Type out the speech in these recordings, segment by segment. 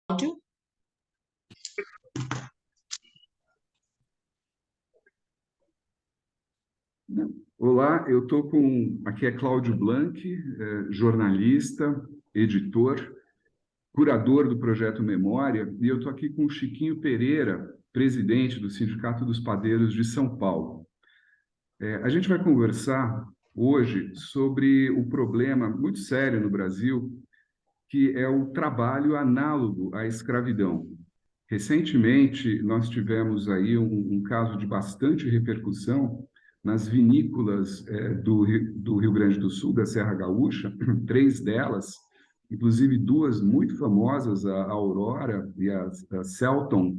Áudio. Olá, eu estou com... Aqui é Cláudio Blanc, jornalista, editor, curador do Projeto Memória, e eu estou aqui com o Chiquinho Pereira, presidente do Sindicato dos Padeiros de São Paulo. A gente vai conversar hoje sobre o problema muito sério no Brasil, que é o trabalho análogo à escravidão. Recentemente, nós tivemos aí um caso de bastante repercussão nas vinícolas do Rio Grande do Sul, da Serra Gaúcha, três delas, inclusive duas muito famosas, a Aurora e a Celton,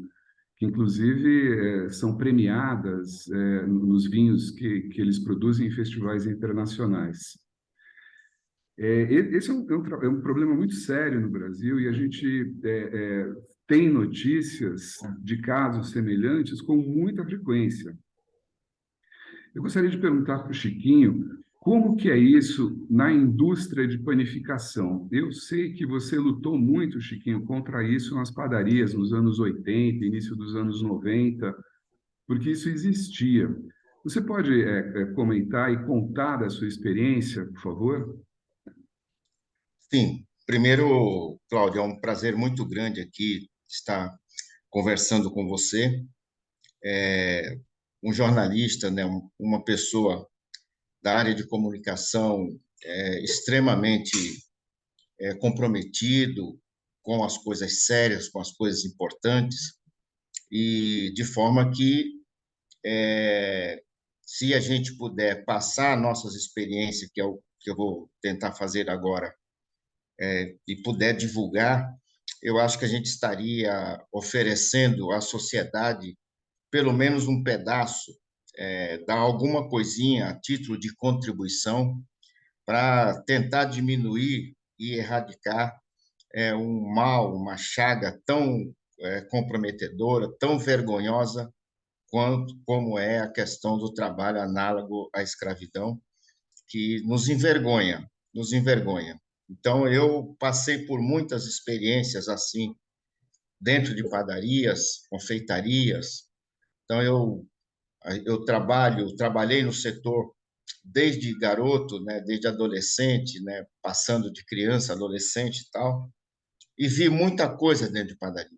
que inclusive são premiadas nos vinhos que eles produzem em festivais internacionais. Esse é um problema muito sério no Brasil e a gente tem notícias de casos semelhantes com muita frequência. Eu gostaria de perguntar para o Chiquinho como que é isso na indústria de panificação. Eu sei que você lutou muito, Chiquinho, contra isso nas padarias nos anos 80, início dos anos 90, porque isso existia. Você pode comentar e contar da sua experiência, por favor? Sim, primeiro, Cláudio, é um prazer muito grande aqui estar conversando com você. Um jornalista, né, uma pessoa da área de comunicação extremamente comprometido com as coisas sérias, com as coisas importantes, e de forma que, se a gente puder passar nossas experiências, que é o que eu vou tentar fazer agora, e puder divulgar, eu acho que a gente estaria oferecendo à sociedade pelo menos um pedaço, dar alguma coisinha a título de contribuição para tentar diminuir e erradicar um mal, uma chaga tão comprometedora, tão vergonhosa quanto como é a questão do trabalho análogo à escravidão, que nos envergonha, nos envergonha. Então, eu passei por muitas experiências assim, dentro de padarias, confeitarias. Então, trabalhei no setor desde garoto, né, desde adolescente, né, passando de criança, adolescente e tal, e vi muita coisa dentro de padaria.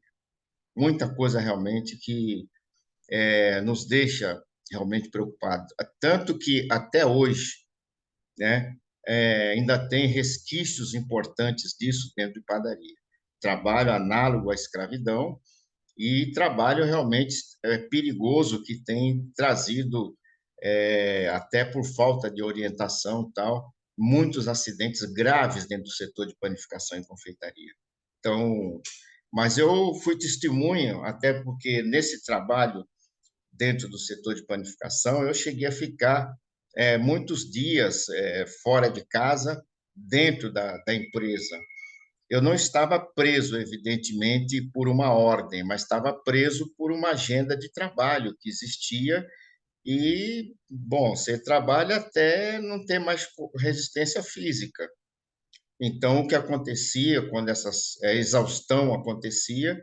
Muita coisa realmente que nos deixa realmente preocupados. Tanto que até hoje, né, ainda tem resquícios importantes disso dentro de padaria. Trabalho análogo à escravidão e trabalho realmente perigoso que tem trazido, até por falta de orientação e tal, muitos acidentes graves dentro do setor de panificação e confeitaria. Então, mas eu fui testemunha, até porque nesse trabalho dentro do setor de panificação, eu cheguei a ficar muitos dias fora de casa, dentro da empresa. Eu não estava preso, evidentemente, por uma ordem, mas estava preso por uma agenda de trabalho que existia e, bom, você trabalha até não ter mais resistência física. Então, o que acontecia quando essa exaustão acontecia,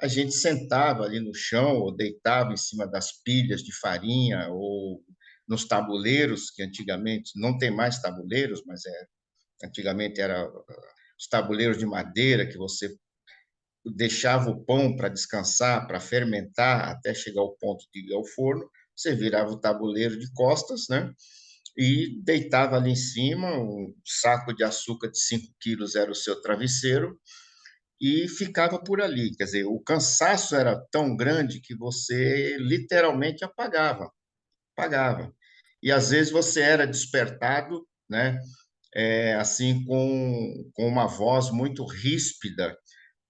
a gente sentava ali no chão ou deitava em cima das pilhas de farinha ou nos tabuleiros, que antigamente não tem mais tabuleiros, mas antigamente era os tabuleiros de madeira que você deixava o pão para descansar, para fermentar até chegar ao ponto de ir ao forno, você virava o tabuleiro de costas, né? E deitava ali em cima, um saco de açúcar de 5 quilos era o seu travesseiro, e ficava por ali. Quer dizer, o cansaço era tão grande que você literalmente apagava, apagava. E às vezes você era despertado, né? Assim, com uma voz muito ríspida,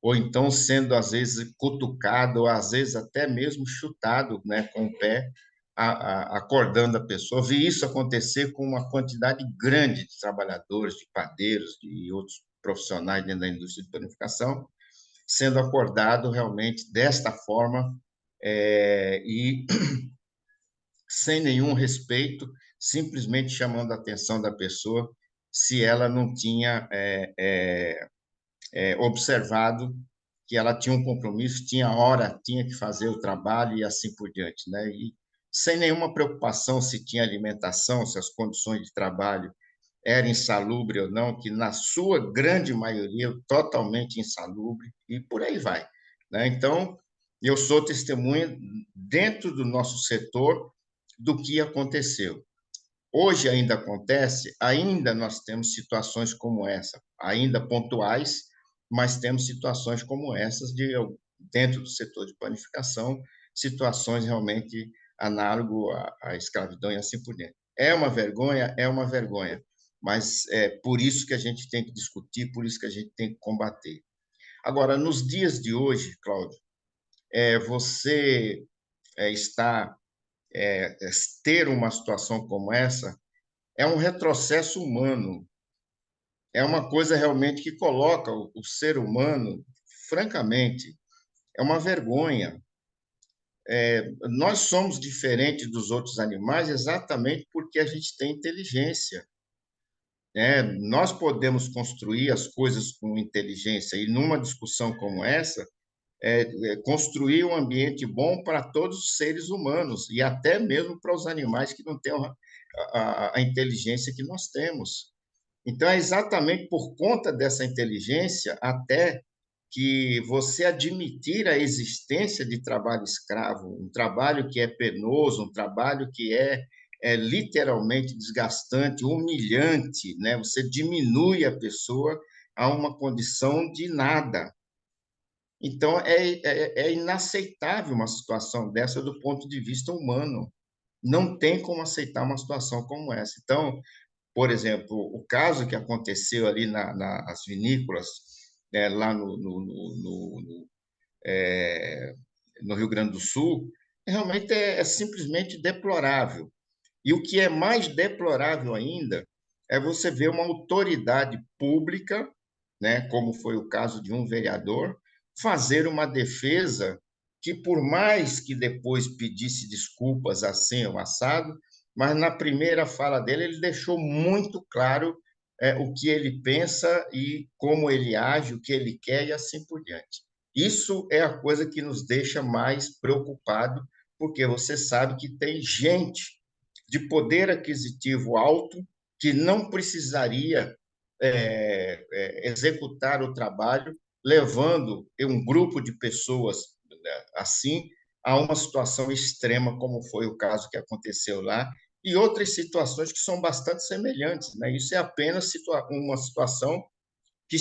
ou então sendo, às vezes, cutucado, ou às vezes até mesmo chutado, né, com o pé, acordando a pessoa. Vi isso acontecer com uma quantidade grande de trabalhadores, de padeiros e outros profissionais dentro da indústria de panificação, sendo acordado realmente desta forma, e sem nenhum respeito, simplesmente chamando a atenção da pessoa se ela não tinha observado que ela tinha um compromisso, tinha hora, tinha que fazer o trabalho e assim por diante, né? E sem nenhuma preocupação se tinha alimentação, se as condições de trabalho eram insalubres ou não, que na sua grande maioria totalmente insalubre e por aí vai, né? Então, eu sou testemunha dentro do nosso setor do que aconteceu. Hoje ainda acontece, ainda nós temos situações como essa, ainda pontuais, mas temos situações como essas dentro do setor de panificação, situações realmente análogo à escravidão e assim por diante. É uma vergonha, mas é por isso que a gente tem que discutir, por isso que a gente tem que combater. Agora, nos dias de hoje, Cláudio, você está ter uma situação como essa é um retrocesso humano, é uma coisa realmente que coloca o ser humano, francamente, é uma vergonha. Nós somos diferentes dos outros animais exatamente porque a gente tem inteligência, né? Nós podemos construir as coisas com inteligência e numa discussão como essa, construir um ambiente bom para todos os seres humanos e até mesmo para os animais que não têm a inteligência que nós temos. Então, é exatamente por conta dessa inteligência, até que você admitir a existência de trabalho escravo, um trabalho que é penoso, um trabalho que é literalmente desgastante, humilhante, né? Você diminui a pessoa a uma condição de nada. Então, é inaceitável uma situação dessa do ponto de vista humano. Não tem como aceitar uma situação como essa. Então, por exemplo, o caso que aconteceu ali nas vinícolas, lá no Rio Grande do Sul, realmente é simplesmente deplorável. E o que é mais deplorável ainda é você ver uma autoridade pública, né, como foi o caso de um vereador, fazer uma defesa que, por mais que depois pedisse desculpas assim ou assado, mas na primeira fala dele ele deixou muito claro o que ele pensa e como ele age, o que ele quer e assim por diante. Isso é a coisa que nos deixa mais preocupado, porque você sabe que tem gente de poder aquisitivo alto que não precisaria executar o trabalho, levando um grupo de pessoas assim a uma situação extrema, como foi o caso que aconteceu lá, e outras situações que são bastante semelhantes. Né? Isso é apenas uma situação que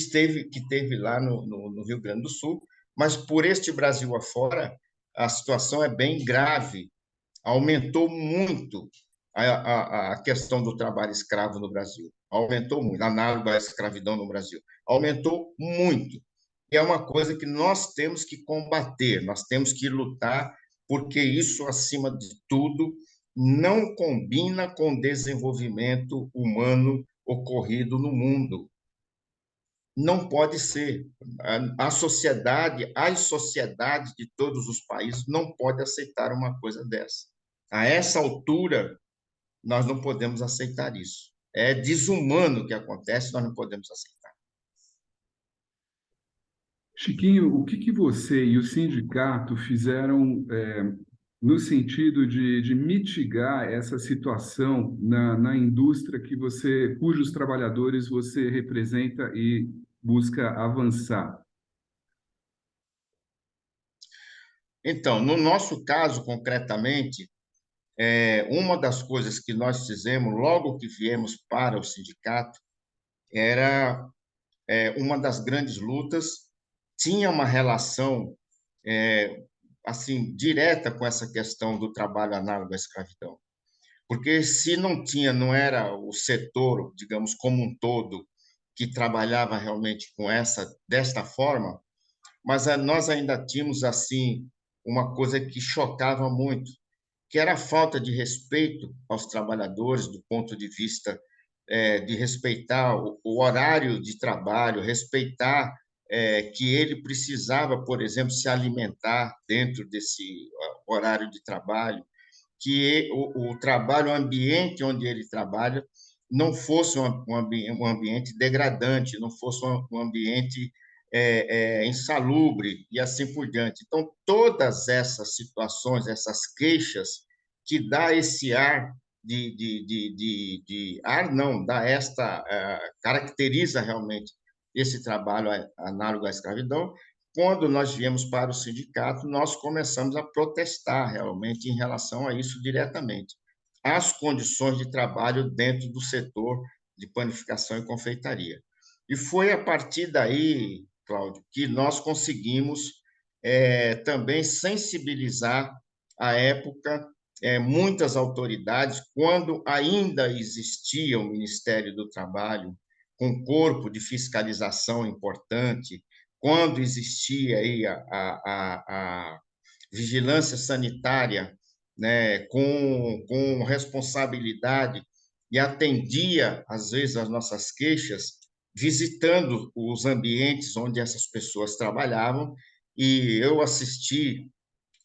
teve lá no Rio Grande do Sul, mas por este Brasil afora, a situação é bem grave. Aumentou muito a questão do trabalho escravo no Brasil. Aumentou muito, análogo à escravidão no Brasil. Aumentou muito. E é uma coisa que nós temos que combater, nós temos que lutar, porque isso, acima de tudo, não combina com o desenvolvimento humano ocorrido no mundo. Não pode ser. A sociedade, as sociedades de todos os países não podem aceitar uma coisa dessa. A essa altura, nós não podemos aceitar isso. É desumano o que acontece, nós não podemos aceitar. Chiquinho, o que que você e o sindicato fizeram no sentido de mitigar essa situação na indústria cujos trabalhadores você representa e busca avançar? Então, no nosso caso, concretamente, uma das coisas que nós fizemos logo que viemos para o sindicato era uma das grandes lutas, tinha uma relação assim direta com essa questão do trabalho análogo à escravidão. Porque se não tinha, não era o setor, digamos, como um todo, que trabalhava realmente desta forma, mas nós ainda tínhamos, assim, uma coisa que chocava muito, que era a falta de respeito aos trabalhadores, do ponto de vista de respeitar o horário de trabalho, respeitar que ele precisava, por exemplo, se alimentar dentro desse horário de trabalho, que o trabalho, o ambiente onde ele trabalha, não fosse um ambiente degradante, não fosse um ambiente insalubre e assim por diante. Então, todas essas situações, essas queixas, que dá esse ar ar não, dá esta, caracteriza realmente esse trabalho análogo à escravidão. Quando nós viemos para o sindicato, nós começamos a protestar realmente em relação a isso diretamente. As condições de trabalho dentro do setor de panificação e confeitaria. E foi a partir daí, Cláudio, que nós conseguimos também sensibilizar, à época, muitas autoridades, quando ainda existia o Ministério do Trabalho, com um corpo de fiscalização importante, quando existia aí a vigilância sanitária, né, com responsabilidade, e atendia, às vezes, as nossas queixas, visitando os ambientes onde essas pessoas trabalhavam, e eu assisti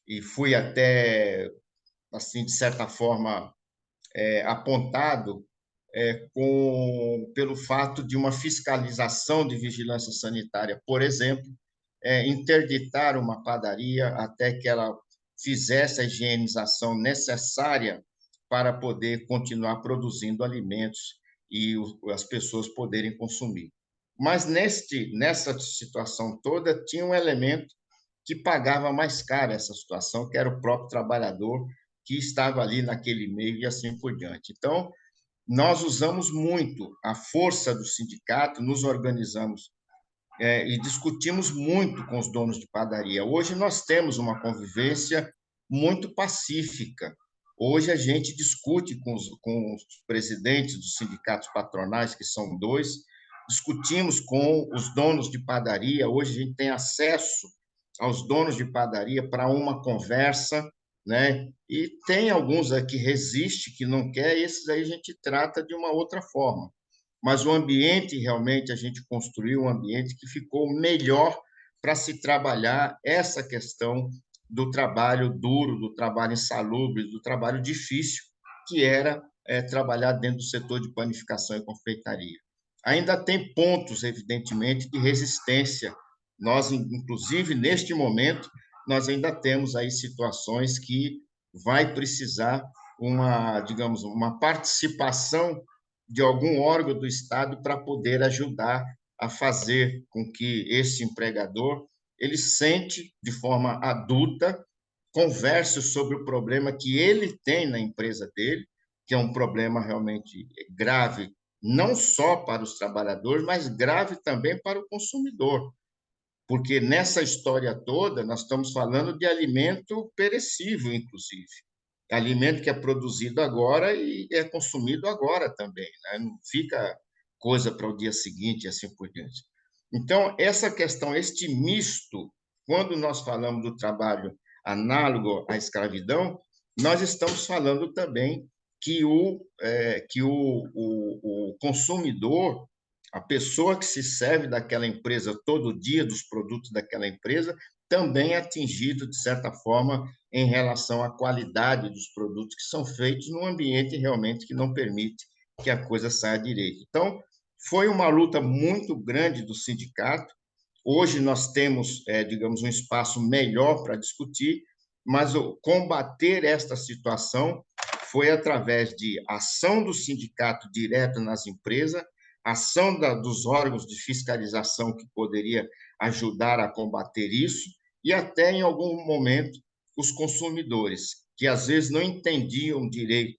e fui até, assim, de certa forma, apontado pelo fato de uma fiscalização de vigilância sanitária, por exemplo, interditar uma padaria até que ela fizesse a higienização necessária para poder continuar produzindo alimentos e as pessoas poderem consumir. Mas nessa situação toda, tinha um elemento que pagava mais caro essa situação, que era o próprio trabalhador que estava ali naquele meio e assim por diante. Então, nós usamos muito a força do sindicato, nos organizamos e discutimos muito com os donos de padaria. Hoje nós temos uma convivência muito pacífica. Hoje a gente discute com os presidentes dos sindicatos patronais, que são dois, discutimos com os donos de padaria. Hoje a gente tem acesso aos donos de padaria para uma conversa, né? E tem alguns aqui que resistem, que não quer, esses aí a gente trata de uma outra forma. Mas o ambiente, realmente, a gente construiu um ambiente que ficou melhor para se trabalhar essa questão do trabalho duro, do trabalho insalubre, do trabalho difícil, que era trabalhar dentro do setor de panificação e confeitaria. Ainda tem pontos, evidentemente, de resistência. Nós, inclusive, neste momento, nós ainda temos aí situações que vai precisar digamos, uma participação de algum órgão do Estado para poder ajudar a fazer com que esse empregador ele sente de forma adulta, converse sobre o problema que ele tem na empresa dele, que é um problema realmente grave, não só para os trabalhadores, mas grave também para o consumidor, porque nessa história toda nós estamos falando de alimento perecível, inclusive. Alimento que é produzido agora e é consumido agora também, né? Não fica coisa para o dia seguinte e assim por diante. Então, essa questão, este misto, quando nós falamos do trabalho análogo à escravidão, nós estamos falando também que o consumidor, a pessoa que se serve daquela empresa todo dia, dos produtos daquela empresa, também é atingido, de certa forma, em relação à qualidade dos produtos que são feitos num ambiente realmente que não permite que a coisa saia direito. Então, foi uma luta muito grande do sindicato. Hoje nós temos, digamos, um espaço melhor para discutir, mas combater esta situação foi através de ação do sindicato direto nas empresas, ação dos órgãos de fiscalização que poderia ajudar a combater isso, e até, em algum momento, os consumidores, que às vezes não entendiam direito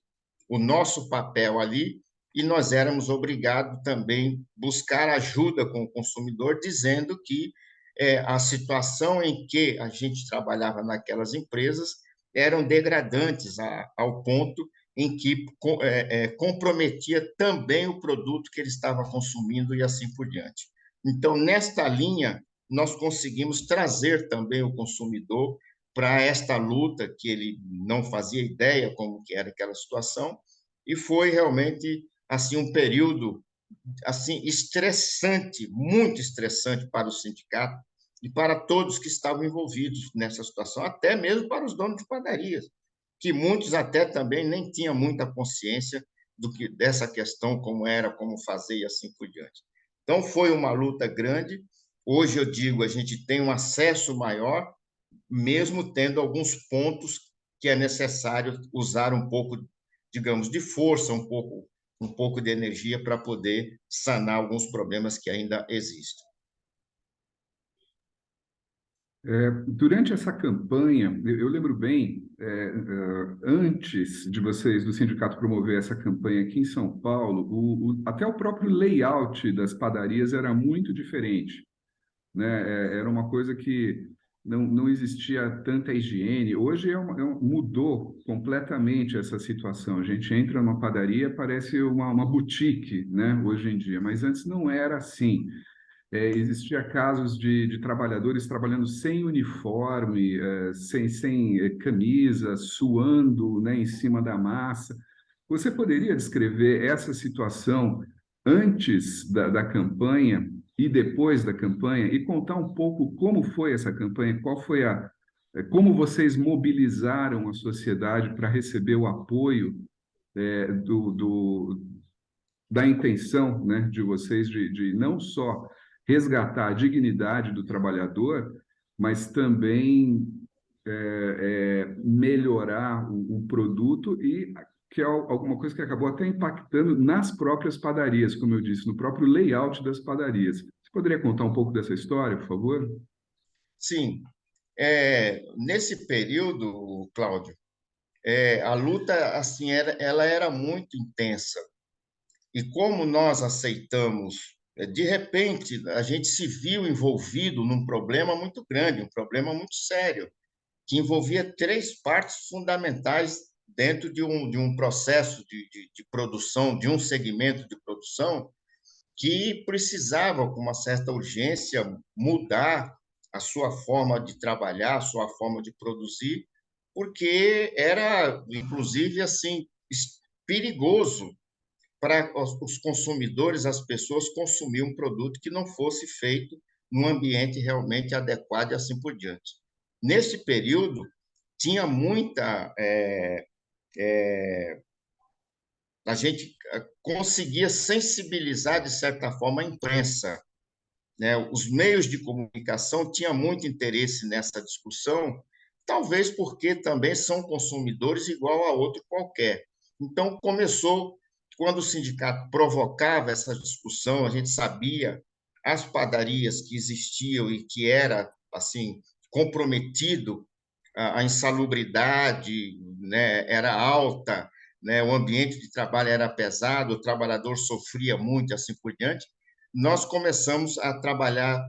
o nosso papel ali, e nós éramos obrigados também buscar ajuda com o consumidor, dizendo que a situação em que a gente trabalhava naquelas empresas eram degradantes ao ponto em que comprometia também o produto que ele estava consumindo e assim por diante. Então, nesta linha, nós conseguimos trazer também o consumidor para esta luta, que ele não fazia ideia como que era aquela situação, e foi realmente assim um período assim estressante, muito estressante para o sindicato e para todos que estavam envolvidos nessa situação, até mesmo para os donos de padarias, que muitos até também nem tinham muita consciência dessa questão, como era, como fazer e assim por diante. Então, foi uma luta grande. Hoje, eu digo, a gente tem um acesso maior, mesmo tendo alguns pontos que é necessário usar um pouco, digamos, de força, um pouco de energia para poder sanar alguns problemas que ainda existem. Durante essa campanha, eu lembro bem, antes de vocês, do sindicato, promover essa campanha aqui em São Paulo, até o próprio layout das padarias era muito diferente, né? Era uma coisa que não existia tanta higiene. Hoje mudou completamente essa situação. A gente entra numa padaria, parece uma boutique, né? Hoje em dia, mas antes não era assim. Existia casos de trabalhadores trabalhando sem uniforme, sem camisa, suando, né, em cima da massa. Você poderia descrever essa situação antes da campanha e depois da campanha e contar um pouco como foi essa campanha, como vocês mobilizaram a sociedade para receber o apoio da intenção, né, de vocês de não só resgatar a dignidade do trabalhador, mas também melhorar o produto e que é alguma coisa que acabou até impactando nas próprias padarias, como eu disse, no próprio layout das padarias. Você poderia contar um pouco dessa história, por favor? Sim, nesse período, Cláudio, a luta assim ela era muito intensa. E como nós aceitamos, de repente, a gente se viu envolvido num problema muito grande, um problema muito sério, que envolvia três partes fundamentais dentro de um processo de produção, de um segmento de produção, que precisava, com uma certa urgência, mudar a sua forma de trabalhar, a sua forma de produzir, porque era, inclusive, assim, perigoso para os consumidores, as pessoas, consumir um produto que não fosse feito num ambiente realmente adequado e assim por diante. Nesse período, tinha muita. A gente conseguia sensibilizar, de certa forma, a imprensa, né? Os meios de comunicação tinham muito interesse nessa discussão, talvez porque também são consumidores igual a outro qualquer. Então, começou, quando o sindicato provocava essa discussão, a gente sabia as padarias que existiam e que era assim comprometido, a insalubridade, né, era alta, né, o ambiente de trabalho era pesado, o trabalhador sofria muito, assim por diante. Nós começamos a trabalhar,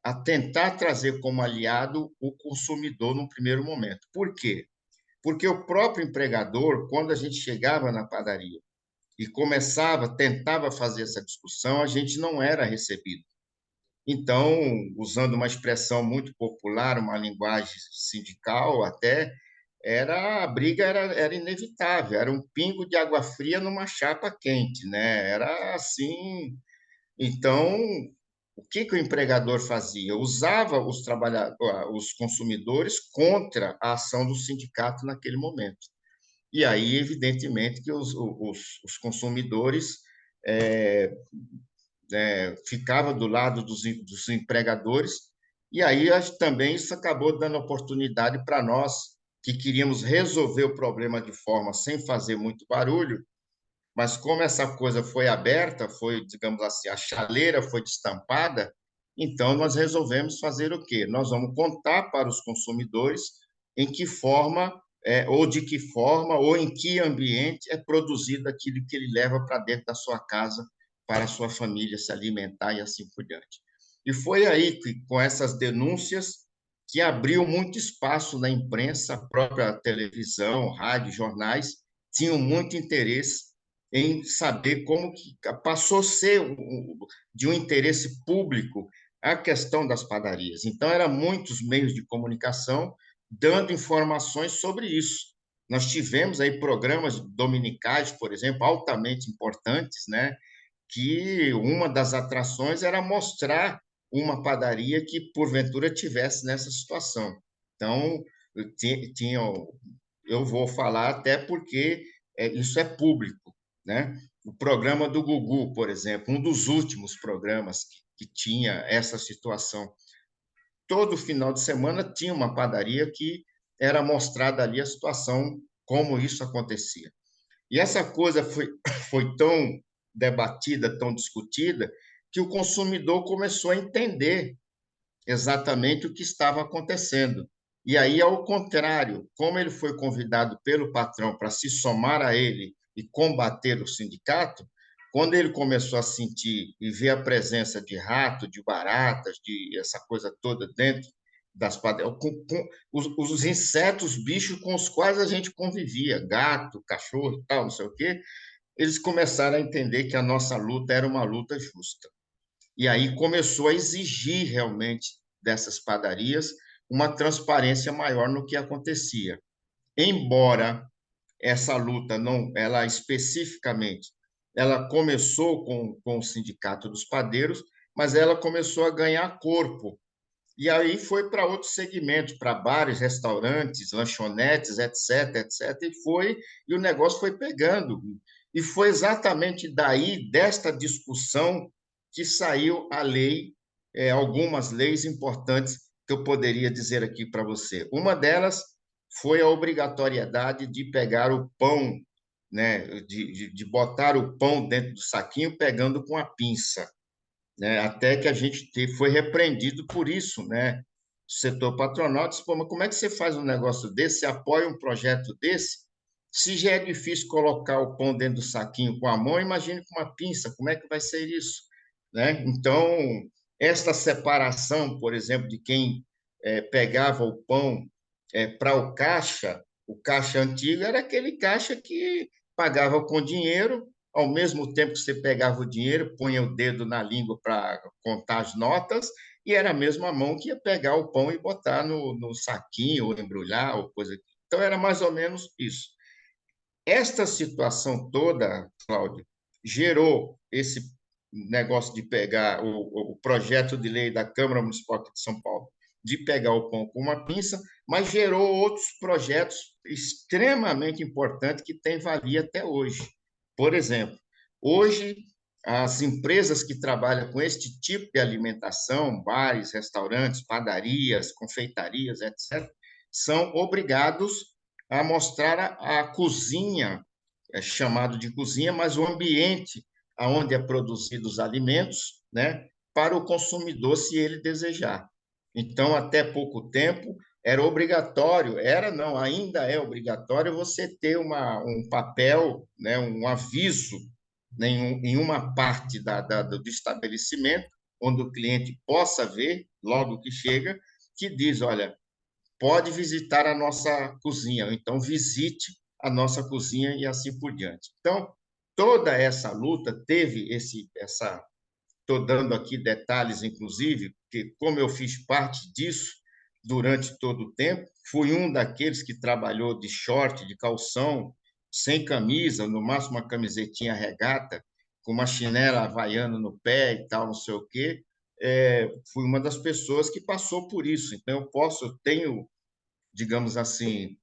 a tentar trazer como aliado o consumidor no primeiro momento. Por quê? Porque o próprio empregador, quando a gente chegava na padaria e tentava fazer essa discussão, a gente não era recebido. Então, usando uma expressão muito popular, uma linguagem sindical até, a briga era inevitável, era um pingo de água fria numa chapa quente, né? Era assim. Então, o que o empregador fazia? Usava os consumidores contra a ação do sindicato naquele momento. E aí, evidentemente, que os consumidores é, ficavam do lado dos empregadores, e aí também isso acabou dando oportunidade para nós, que queríamos resolver o problema de forma sem fazer muito barulho, mas como essa coisa foi aberta, foi, digamos assim, a chaleira foi destampada, então nós resolvemos fazer o quê? Nós vamos contar para os consumidores em que forma, ou de que forma, ou em que ambiente é produzido aquilo que ele leva para dentro da sua casa, para a sua família se alimentar e assim por diante. E foi aí que, com essas denúncias, que abriu muito espaço na imprensa, a própria televisão, rádio, jornais, tinham muito interesse em saber como que passou a ser de um interesse público a questão das padarias. Então, eram muitos meios de comunicação dando informações sobre isso. Nós tivemos aí programas dominicais, por exemplo, altamente importantes, né? Que uma das atrações era mostrar uma padaria que, porventura, tivesse nessa situação. Então, tinha, eu vou falar até porque isso é público, né? O programa do Gugu, por exemplo, um dos últimos programas que tinha essa situação. Todo final de semana tinha uma padaria que era mostrada ali a situação, como isso acontecia. E essa coisa foi tão debatida, tão discutida, que o consumidor começou a entender exatamente o que estava acontecendo. E aí, ao contrário, como ele foi convidado pelo patrão para se somar a ele e combater o sindicato, quando ele começou a sentir e ver a presença de rato, de baratas, de essa coisa toda dentro das padarias, com os insetos, bichos com os quais a gente convivia, gato, cachorro, tal, não sei o quê, eles começaram a entender que a nossa luta era uma luta justa. E aí começou a exigir realmente dessas padarias uma transparência maior no que acontecia. Embora essa luta não, ela especificamente, ela começou com o Sindicato dos Padeiros, mas ela começou a ganhar corpo. E aí foi para outros segmentos, para bares, restaurantes, lanchonetes, etc, etc, e o negócio foi pegando. E foi exatamente daí, desta discussão, que saiu a lei, algumas leis importantes que eu poderia dizer aqui para você. Uma delas foi a obrigatoriedade de pegar o pão, né, de botar o pão dentro do saquinho pegando com a pinça, né? Até que a gente foi repreendido por isso, né? O setor patronal disse, pô, mas como é que você faz um negócio desse, você apoia um projeto desse? Se já é difícil colocar o pão dentro do saquinho com a mão, imagine com uma pinça, como é que vai ser isso? Né? Então, esta separação, por exemplo, de quem pegava o pão para o caixa antigo era aquele caixa que pagava com dinheiro, ao mesmo tempo que você pegava o dinheiro, punha o dedo na língua para contar as notas, e era a mesma mão que ia pegar o pão e botar no saquinho, ou embrulhar, ou coisa. Então, era mais ou menos isso. Esta situação toda, Cláudio, gerou esse negócio de pegar o projeto de lei da Câmara Municipal de São Paulo, de pegar o pão com uma pinça, mas gerou outros projetos extremamente importantes que têm valia até hoje. Por exemplo, hoje as empresas que trabalham com este tipo de alimentação, bares, restaurantes, padarias, confeitarias, etc., são obrigados a mostrar a cozinha, é chamado de cozinha, mas o ambiente onde é produzidos os alimentos, né, para o consumidor, se ele desejar. Então, até pouco tempo, era obrigatório, era não, ainda é obrigatório você ter um papel, né, um aviso, né, em uma parte do estabelecimento, onde o cliente possa ver, logo que chega, que diz, olha, pode visitar a nossa cozinha, então visite a nossa cozinha e assim por diante. Então, toda essa luta teve estou dando aqui detalhes, inclusive, porque como eu fiz parte disso durante todo o tempo, fui um daqueles que trabalhou de short, de calção, sem camisa, no máximo uma camisetinha regata, com uma chinela havaiana no pé e tal, não sei o quê. Fui uma das pessoas que passou por isso. Então, eu tenho, digamos assim,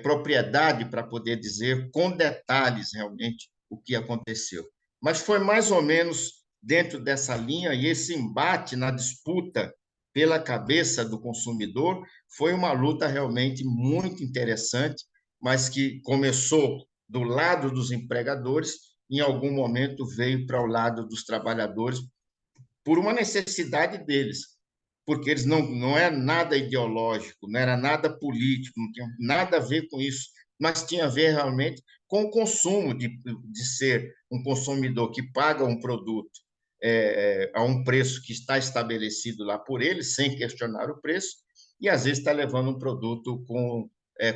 propriedade para poder dizer com detalhes realmente o que aconteceu. Mas foi mais ou menos dentro dessa linha, e esse embate na disputa pela cabeça do consumidor foi uma luta realmente muito interessante, mas que começou do lado dos empregadores, em algum momento veio para o lado dos trabalhadores por uma necessidade deles, porque eles não é nada ideológico, não era nada político, não tinha nada a ver com isso, mas tinha a ver realmente com o consumo, de ser um consumidor que paga um produto a um preço que está estabelecido lá por ele, sem questionar o preço, e às vezes está levando um produto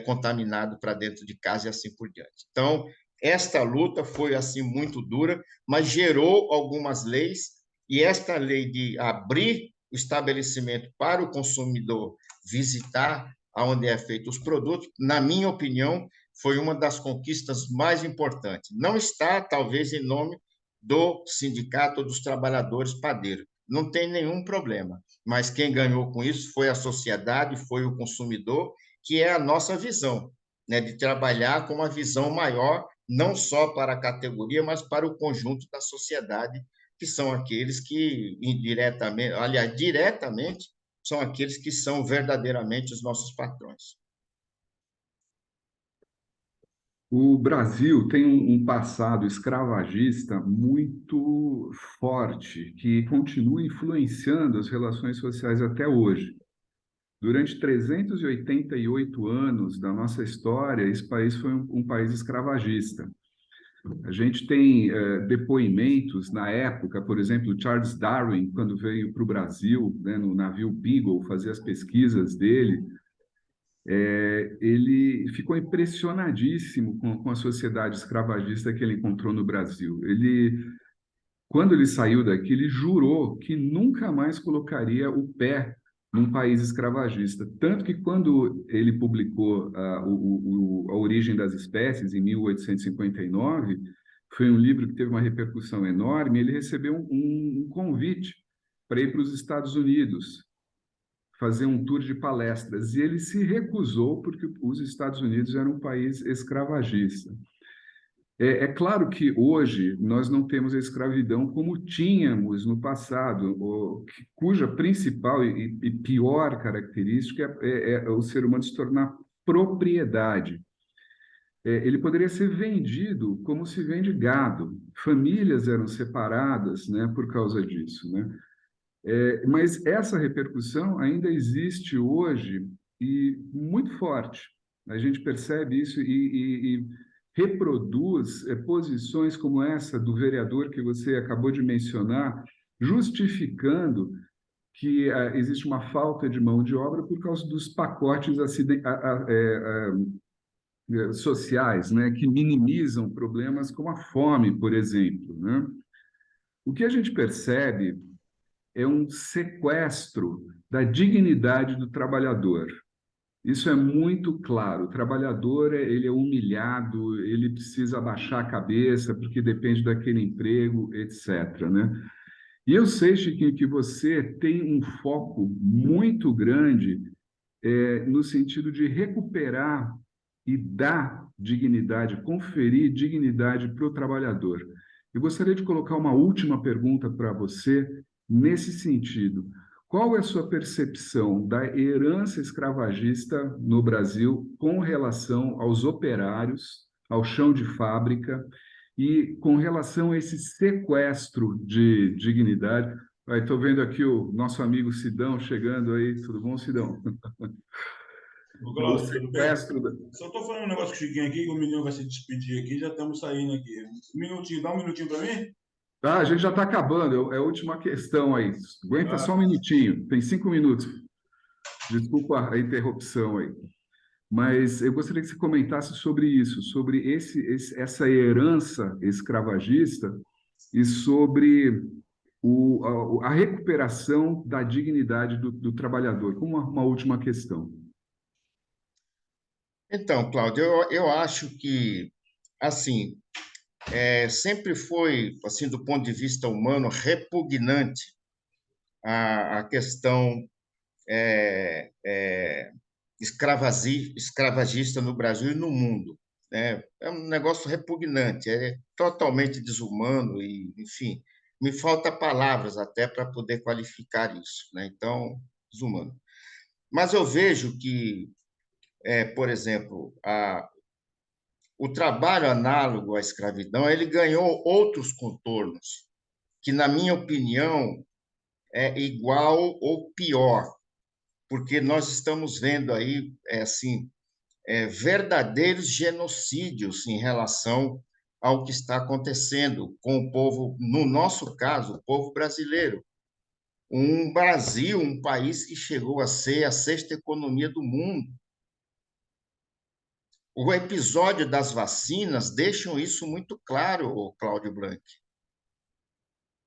contaminado para dentro de casa e assim por diante. Então, esta luta foi assim muito dura, mas gerou algumas leis, e esta lei de abrir o estabelecimento para o consumidor visitar onde é feito os produtos, na minha opinião, foi uma das conquistas mais importantes. Não está, talvez, em nome do Sindicato dos Trabalhadores Padeiros. Não tem nenhum problema, mas quem ganhou com isso foi a sociedade, foi o consumidor, que é a nossa visão, né, de trabalhar com uma visão maior, não só para a categoria, mas para o conjunto da sociedade, que são aqueles que indiretamente, aliás, diretamente, são aqueles que são verdadeiramente os nossos patrões. O Brasil tem um passado escravagista muito forte, que continua influenciando as relações sociais até hoje. Durante 388 anos da nossa história, esse país foi um país escravagista. A gente tem depoimentos na época, por exemplo, Charles Darwin, quando veio para o Brasil, né, no navio Beagle, fazer as pesquisas dele, ele ficou impressionadíssimo com a sociedade escravagista que ele encontrou no Brasil. Quando ele saiu daqui, ele jurou que nunca mais colocaria o pé num país escravagista. Tanto que, quando ele publicou A Origem das Espécies, em 1859, foi um livro que teve uma repercussão enorme, ele recebeu um convite para ir para os Estados Unidos, fazer um tour de palestras, e ele se recusou porque os Estados Unidos eram um país escravagista. É claro que hoje nós não temos a escravidão como tínhamos no passado, cuja principal e pior característica é o ser humano se tornar propriedade. Ele poderia ser vendido como se vende gado. Famílias eram separadas, né, por causa disso, né? Mas essa repercussão ainda existe hoje e muito forte. A gente percebe isso e reproduz posições como essa do vereador que você acabou de mencionar, justificando que existe uma falta de mão de obra por causa dos pacotes sociais, né, que minimizam problemas como a fome, por exemplo, né? O que a gente percebe é um sequestro da dignidade do trabalhador. Isso é muito claro. O trabalhador, ele é humilhado, ele precisa abaixar a cabeça porque depende daquele emprego, etc., né? E eu sei, Chiquinho, que você tem um foco muito grande no sentido de recuperar e dar dignidade, conferir dignidade para o trabalhador. Eu gostaria de colocar uma última pergunta para você nesse sentido. Qual é a sua percepção da herança escravagista no Brasil com relação aos operários, ao chão de fábrica e com relação a esse sequestro de dignidade? Estou vendo aqui o nosso amigo Sidão chegando aí. Tudo bom, Sidão? Ô, O Cláudio, tudo bem? sequestro. Só estou falando um negócio com o Chiquinho aqui, que o menino vai se despedir aqui, já estamos saindo aqui. Um minutinho, dá um minutinho para mim? Ah, a gente já está acabando, é a última questão aí. Aguenta Ah, só um minutinho, tem 5 minutos. Desculpa a interrupção aí. Mas eu gostaria que você comentasse sobre isso, sobre essa herança escravagista e sobre a recuperação da dignidade do trabalhador, como uma última questão. Então, Cláudio, eu acho que, assim, sempre foi, assim, do ponto de vista humano, repugnante a questão escravagista no Brasil e no mundo, né? É um negócio repugnante, é totalmente desumano e, enfim, me falta palavras até para poder qualificar isso, né? Então, desumano. Mas eu vejo que, por exemplo, o trabalho análogo à escravidão, ele ganhou outros contornos, que, na minha opinião, é igual ou pior, porque nós estamos vendo aí, assim, verdadeiros genocídios em relação ao que está acontecendo com o povo, no nosso caso, o povo brasileiro. Um Brasil, um país que chegou a ser a sexta economia do mundo. O episódio das vacinas deixa isso muito claro, Cláudio Blanc.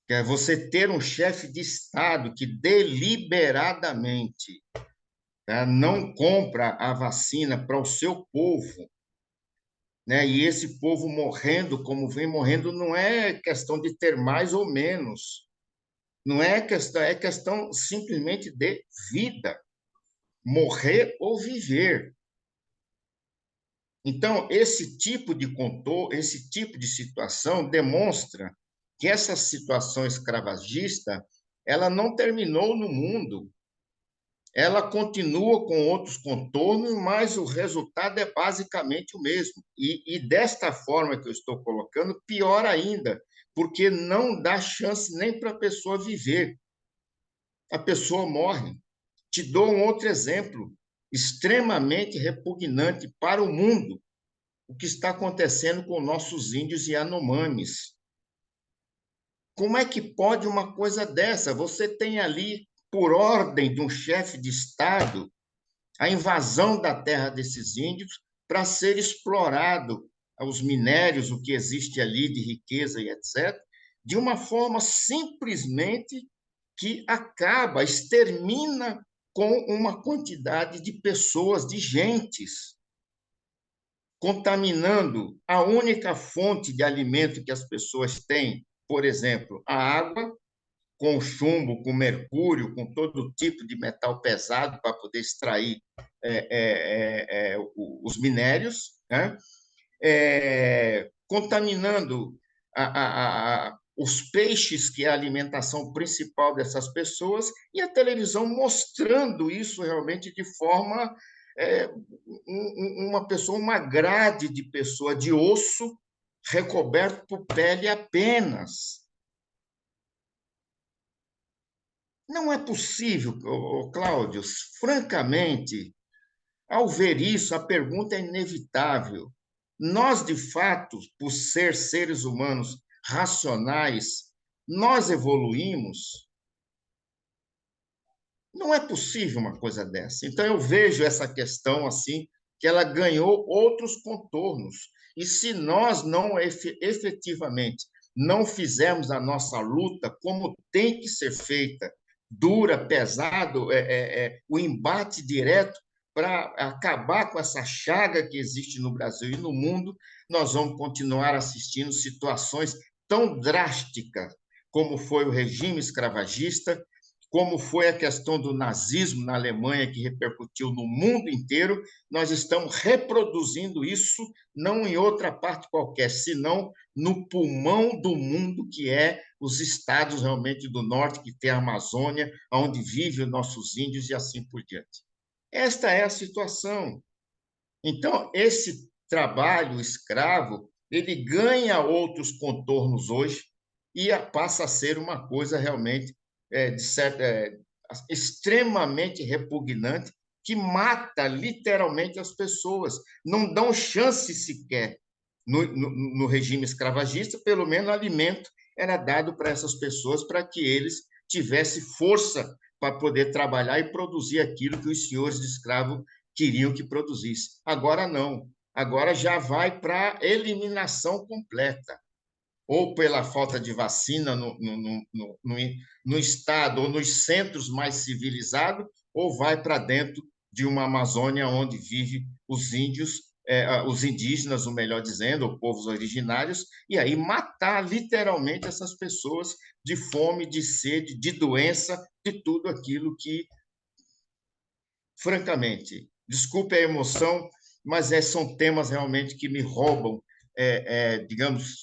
Que é você ter um chefe de Estado que deliberadamente, tá, não compra a vacina para o seu povo, né? E esse povo morrendo como vem morrendo não é questão de ter mais ou menos, não é questão simplesmente de vida, morrer ou viver. Então, esse tipo de situação demonstra que essa situação escravagista ela não terminou no mundo. Ela continua com outros contornos, mas o resultado é basicamente o mesmo. E desta forma que eu estou colocando, pior ainda, porque não dá chance nem para a pessoa viver. A pessoa morre. Te dou um outro exemplo, extremamente repugnante para o mundo, o que está acontecendo com nossos índios e Yanomamis. Como é que pode uma coisa dessa? Você tem ali, por ordem de um chefe de Estado, a invasão da terra desses índios para ser explorado os minérios, o que existe ali de riqueza e etc., de uma forma simplesmente que acaba, extermina com uma quantidade de pessoas, de gentes, contaminando a única fonte de alimento que as pessoas têm, por exemplo, a água, com chumbo, com mercúrio, com todo tipo de metal pesado para poder extrair os minérios, né? Contaminando os peixes, que é a alimentação principal dessas pessoas, e a televisão mostrando isso realmente de forma... uma pessoa, uma grade de pessoa de osso recoberto por pele apenas. Não é possível, Cláudio, francamente, ao ver isso, a pergunta é inevitável. Nós, de fato, por ser seres humanos racionais, nós evoluímos? Não é possível uma coisa dessa. Então, eu vejo essa questão assim, que ela ganhou outros contornos. E se nós não efetivamente não fizermos a nossa luta como tem que ser feita, dura, pesado, o embate direto para acabar com essa chaga que existe no Brasil e no mundo, nós vamos continuar assistindo situações tão drásticas como foi o regime escravagista, como foi a questão do nazismo na Alemanha, que repercutiu no mundo inteiro. Nós estamos reproduzindo isso, não em outra parte qualquer, senão no pulmão do mundo, que é os estados realmente do norte, que tem a Amazônia, onde vivem os nossos índios e assim por diante. Esta é a situação. Então, esse trabalho escravo, ele ganha outros contornos hoje e passa a ser uma coisa realmente extremamente repugnante, que mata literalmente as pessoas. Não dão chance sequer no regime escravagista, pelo menos alimento era dado para essas pessoas para que eles tivessem força para poder trabalhar e produzir aquilo que os senhores de escravo queriam que produzisse. Agora não. Agora já vai para eliminação completa, ou pela falta de vacina no estado ou nos centros mais civilizados, ou vai para dentro de uma Amazônia onde vivem os índios, os indígenas, ou melhor dizendo, ou povos originários, e aí matar literalmente essas pessoas de fome, de sede, de doença, de tudo aquilo que, francamente, desculpe a emoção, mas são temas realmente que me roubam, digamos,